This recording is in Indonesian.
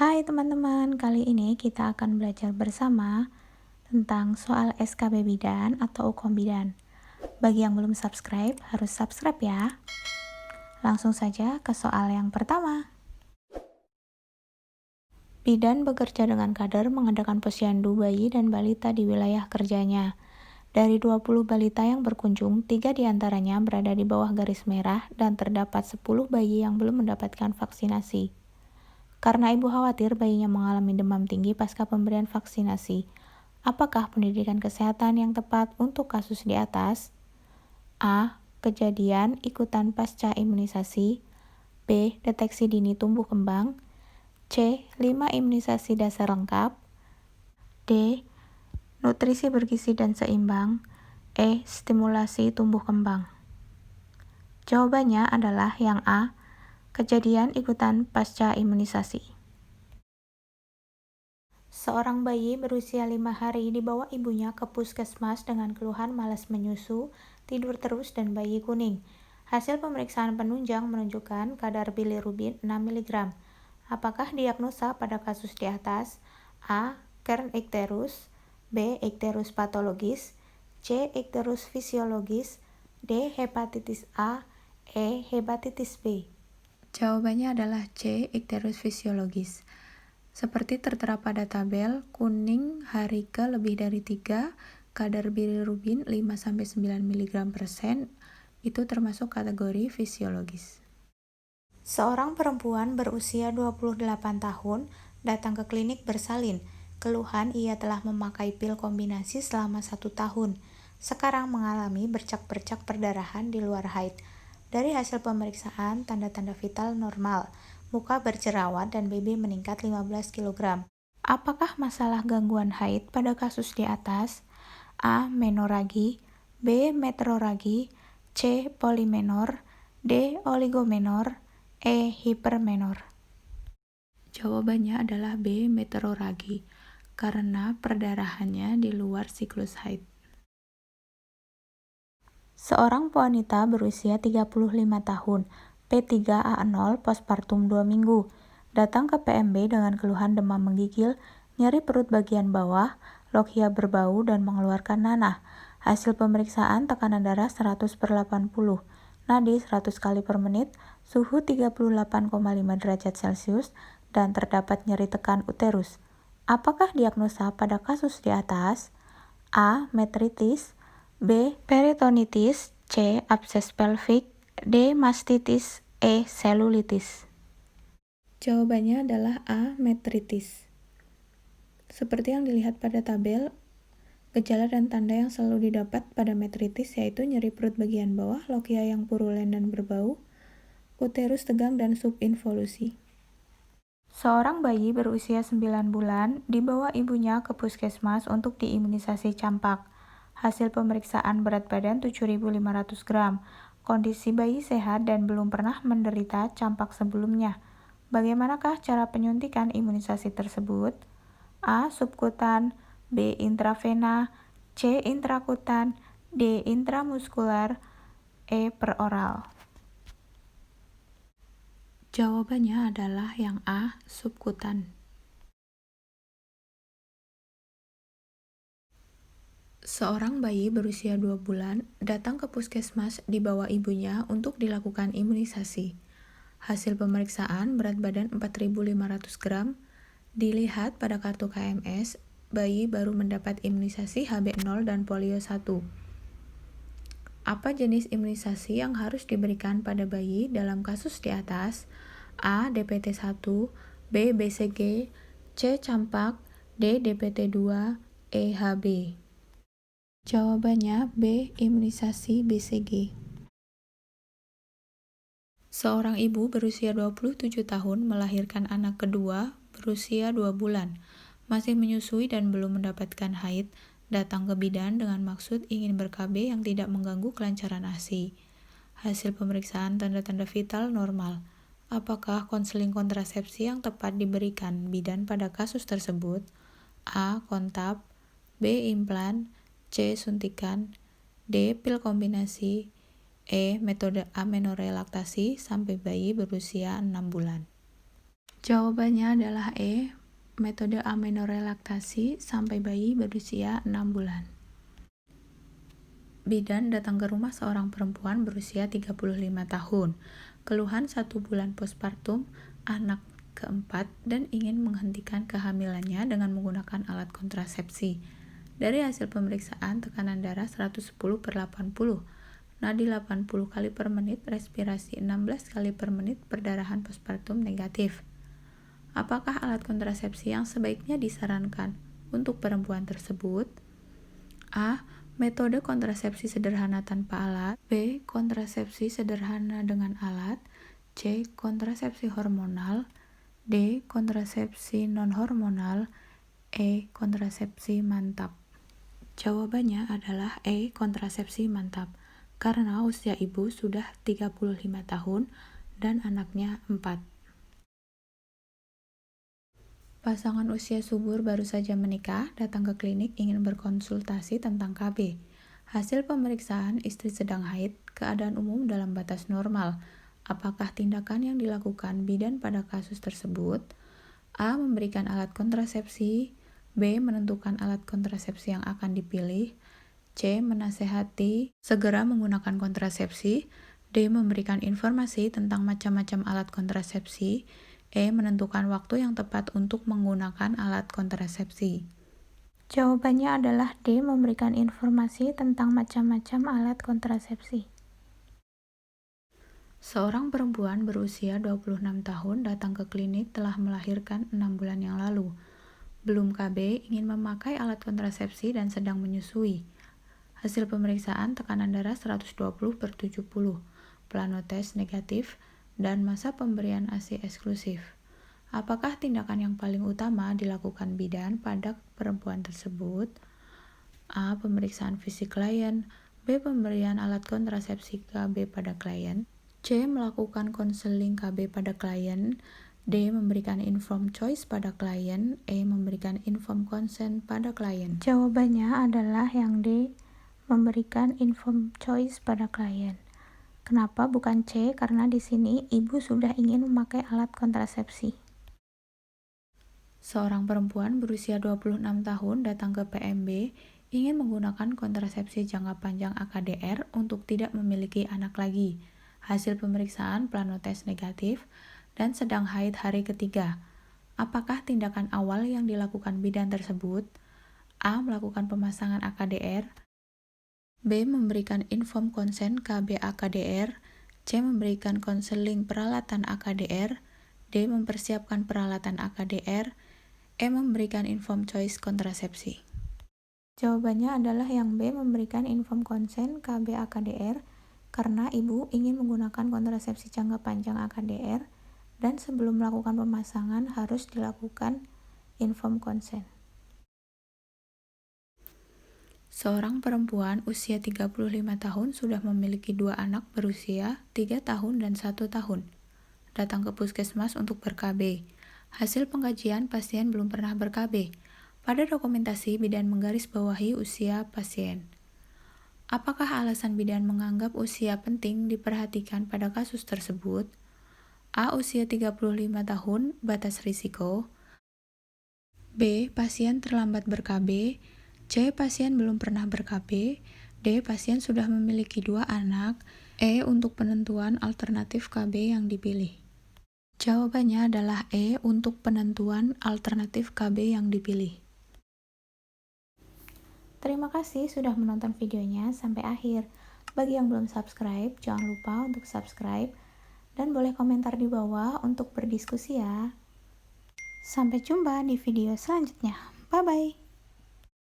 Hai teman-teman, kali ini kita akan belajar bersama tentang soal SKB Bidan atau UKOM Bidan. Bagi yang belum subscribe, harus subscribe ya. Langsung saja ke soal yang pertama. Bidan bekerja dengan kadar mengadakan posyandu bayi dan balita di wilayah kerjanya. Dari 20 balita yang berkunjung, 3 diantaranya berada di bawah garis merah dan terdapat 10 bayi yang belum mendapatkan vaksinasi. Karena ibu khawatir bayinya mengalami demam tinggi pasca pemberian vaksinasi, apakah pendidikan kesehatan yang tepat untuk kasus di atas? A. Kejadian ikutan pasca imunisasi. B. Deteksi dini tumbuh kembang. C. 5 imunisasi dasar lengkap. D. Nutrisi bergizi dan seimbang. E. Stimulasi tumbuh kembang. Jawabannya adalah yang A. Kejadian ikutan pasca imunisasi. Seorang bayi berusia 5 hari dibawa ibunya ke puskesmas dengan keluhan malas menyusu, tidur terus, dan bayi kuning. Hasil pemeriksaan penunjang menunjukkan kadar bilirubin 6 mg. Apakah diagnosa pada kasus di atas? A. Kern ikterus. B. Ikterus patologis. C. Ikterus fisiologis. D. Hepatitis A. E. Hepatitis B. Jawabannya adalah C. Ikterus fisiologis. Seperti tertera pada tabel, kuning hari ke lebih dari 3, kadar bilirubin 5-9 mg/sen, itu termasuk kategori fisiologis. Seorang perempuan berusia 28 tahun datang ke klinik bersalin. Keluhan ia telah memakai pil kombinasi selama 1 tahun. Sekarang mengalami bercak-bercak perdarahan di luar haid. Dari hasil pemeriksaan, tanda-tanda vital normal. Muka berjerawat dan BB meningkat 15 kg. Apakah masalah gangguan haid pada kasus di atas? A. Menoragi. B. Metroragi. C. Polimenor. D. Oligomenor. E. Hipermenor. Jawabannya adalah B. Metroragi, karena perdarahannya di luar siklus haid. Seorang wanita berusia 35 tahun, P3A0 postpartum 2 minggu, datang ke PMB dengan keluhan demam menggigil, nyeri perut bagian bawah, lochia berbau, dan mengeluarkan nanah. Hasil pemeriksaan tekanan darah 100/80, nadi 100 kali per menit, suhu 38,5 derajat Celcius, dan terdapat nyeri tekan uterus. Apakah diagnosa pada kasus di atas? A. Metritis. B. Peritonitis. C. Abses pelvik. D. Mastitis. E. Selulitis. Jawabannya adalah A. Metritis. Seperti yang dilihat pada tabel, gejala dan tanda yang selalu didapat pada metritis yaitu nyeri perut bagian bawah, lochia yang purulen dan berbau, uterus tegang, dan subinvolusi. Seorang bayi berusia 9 bulan dibawa ibunya ke puskesmas untuk diimunisasi campak. Hasil pemeriksaan berat badan 7.500 gram. Kondisi bayi sehat dan belum pernah menderita campak sebelumnya. Bagaimanakah cara penyuntikan imunisasi tersebut? A. Subkutan. B. Intravena. C. Intrakutan. D. Intramuskular. E. Peroral. Jawabannya adalah yang A. Subkutan. Seorang bayi berusia 2 bulan datang ke puskesmas dibawa ibunya untuk dilakukan imunisasi. Hasil pemeriksaan berat badan 4.500 gram. Dilihat pada kartu KMS, bayi baru mendapat imunisasi HB0 dan polio 1. Apa jenis imunisasi yang harus diberikan pada bayi dalam kasus di atas? A. DPT1. B. BCG. C. Campak. D. DPT2. E. HB. Jawabannya B. Imunisasi BCG. Seorang ibu berusia 27 tahun melahirkan anak kedua berusia 2 bulan, masih menyusui dan belum mendapatkan haid, datang ke bidan dengan maksud ingin ber-KB yang tidak mengganggu kelancaran ASI. Hasil pemeriksaan tanda-tanda vital normal. Apakah konseling kontrasepsi yang tepat diberikan bidan pada kasus tersebut? A. Kontab. B. Implan. C. Suntikan. D. Pil kombinasi. E. Metode amenorrhea laktasi sampai bayi berusia 6 bulan. Jawabannya adalah E, metode amenorelaktasi sampai bayi berusia 6 bulan. Bidan datang ke rumah seorang perempuan berusia 35 tahun. Keluhan 1 bulan postpartum, anak keempat, dan ingin menghentikan kehamilannya dengan menggunakan alat kontrasepsi. Dari hasil pemeriksaan, tekanan darah 110/80, nadi 80 kali per menit, respirasi 16 kali per menit, perdarahan postpartum negatif. Apakah alat kontrasepsi yang sebaiknya disarankan untuk perempuan tersebut? A. Metode kontrasepsi sederhana tanpa alat. B. Kontrasepsi sederhana dengan alat. C. Kontrasepsi hormonal. D. Kontrasepsi non-hormonal. E. Kontrasepsi mantap. Jawabannya adalah E. Kontrasepsi mantap, karena usia ibu sudah 35 tahun dan anaknya 4. Pasangan usia subur baru saja menikah datang ke klinik ingin berkonsultasi tentang KB. Hasil pemeriksaan, istri sedang haid, keadaan umum dalam batas normal. Apakah tindakan yang dilakukan bidan pada kasus tersebut? A. Memberikan alat kontrasepsi. B. Menentukan alat kontrasepsi yang akan dipilih. C. Menasehati segera menggunakan kontrasepsi. D. Memberikan informasi tentang macam-macam alat kontrasepsi. E. Menentukan waktu yang tepat untuk menggunakan alat kontrasepsi. Jawabannya adalah D. Memberikan informasi tentang macam-macam alat kontrasepsi. Seorang perempuan berusia 26 tahun datang ke klinik telah melahirkan 6 bulan yang lalu. Belum KB, ingin memakai alat kontrasepsi dan sedang menyusui. Hasil pemeriksaan tekanan darah 120/70, plano tes negatif, dan masa pemberian ASI eksklusif. Apakah tindakan yang paling utama dilakukan bidan pada perempuan tersebut? A. Pemeriksaan fisik klien. B. Pemberian alat kontrasepsi KB pada klien. C. Melakukan konseling KB pada klien. D. Memberikan informed choice pada klien. E. Memberikan informed consent pada klien. Jawabannya adalah yang D. Memberikan informed choice pada klien. Kenapa bukan C? Karena di sini ibu sudah ingin memakai alat kontrasepsi. Seorang perempuan berusia 26 tahun datang ke PMB ingin menggunakan kontrasepsi jangka panjang AKDR untuk tidak memiliki anak lagi. Hasil pemeriksaan plano tes negatif dan sedang haid hari ketiga. Apakah tindakan awal yang dilakukan bidan tersebut? A. Melakukan pemasangan AKDR. B. Memberikan informed consent KB AKDR. C. Memberikan konseling peralatan AKDR. D. Mempersiapkan peralatan AKDR. E. Memberikan informed choice kontrasepsi. Jawabannya adalah yang B. Memberikan informed consent KB AKDR, karena ibu ingin menggunakan kontrasepsi jangka panjang AKDR dan sebelum melakukan pemasangan harus dilakukan informed consent. Seorang perempuan usia 35 tahun sudah memiliki 2 anak berusia 3 tahun dan 1 tahun. Datang ke puskesmas untuk ber-KB. Hasil pengkajian, pasien belum pernah ber-KB. Pada dokumentasi, bidan menggarisbawahi usia pasien. Apakah alasan bidan menganggap usia penting diperhatikan pada kasus tersebut? A. Usia 35 tahun, batas risiko. B. Pasien terlambat ber-KB. C. Pasien belum pernah ber-KB. D. Pasien sudah memiliki 2 anak. E. Untuk penentuan alternatif KB yang dipilih. Jawabannya adalah E. Untuk penentuan alternatif KB yang dipilih. Terima kasih sudah menonton videonya sampai akhir. Bagi yang belum subscribe, jangan lupa untuk subscribe dan boleh komentar di bawah untuk berdiskusi ya. Sampai jumpa di video selanjutnya. Bye-bye.